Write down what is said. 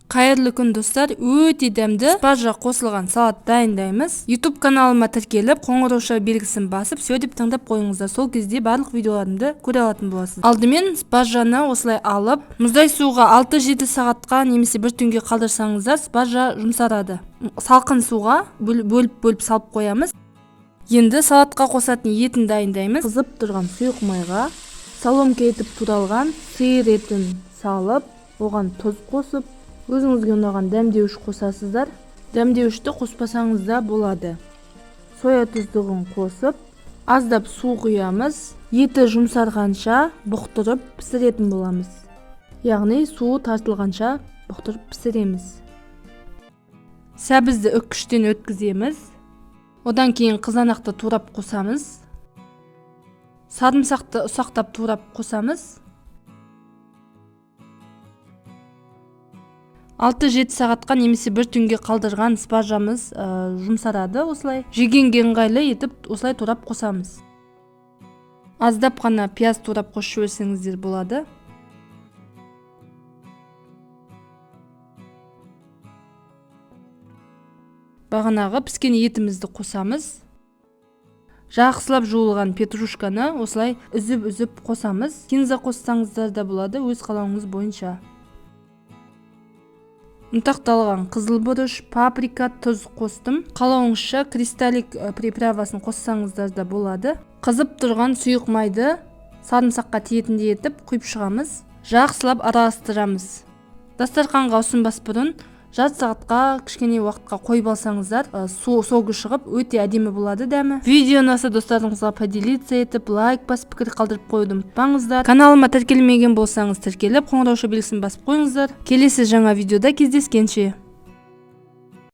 Қайырлы күн достар, өте дәмді спаржа қосылған салат дайындаймыз. YouTube каналыма тіркеліп, қоңырауша белгісін басып, все деп таңдап қойыңыздар. Сол кезде барлық видеоларымды көре алатын боласыз. Алдымен спаржаны осылай алып, мұздай суға 6-7 сағатқа немесе бір түнге қалдырсаңыздар, спаржа жұмсарады. Салқын суға бөліп салып қоямыз. Енді салатқа қосатын етін дайындаймыз. Қызып тұрған сұйық майға соломка етіп туралған сиыр етін салып, оған тұз қосып, өзіңізге ұнаған дәмдеуіш қосасыздар. Дәмдеуішті қоспасаңыз да болады. Соя тұздығын қосып, аздап су құямыз. Еті жұмсарғанша бұқтырып пісіретін боламыз. Яғни суы тартылғанша бұқтырып пісіреміз. Сәбізді үккіштен өткіземіз. Одан кейін қызанақты турап қосамыз. Сарымсақты ұсақтап турап қосамыз. 6-7 сағатқа немесе бір түнге қалдырған спаржамыз жұмсарады осылай. Жегенге ыңғайлы етіп осылай турап қосамыз. Аздап қана пияз турап қосып жіберсеңіздер болады. Бағанағы піскен етімізді қосамыз. Жақсылап жуылған петрушканы осылай үзіп қосамыз. Кинза қоссаңыздар да болады, өз қалауыңыз бойынша. Ұнтақталған қызыл бұрыш, паприка, тұз қостым. Қалауыңызша кристаллик приправасын қоссаңыздар да болады. Қызып тұрған сұйық майды сарымсаққа тиетіндей етіп құйып шығамыз. Жақсылап араластырамыз. Дастарханға ұсынбас бұрын жарты сағатқа кішкене уақытқа қойып алсаңыздар, согы шығып өте әдемі болады дәмі. Видео ұнаса достарыңызға поделиться етіп, лайк басып, пікір қалдырып қоюды ұмытпаңыздар. Каналыма тіркелмеген болсаңыз тіркеліп, қоңырауша белгісін басып қойыңыздар. Келесі жаңа видеода кездескенше.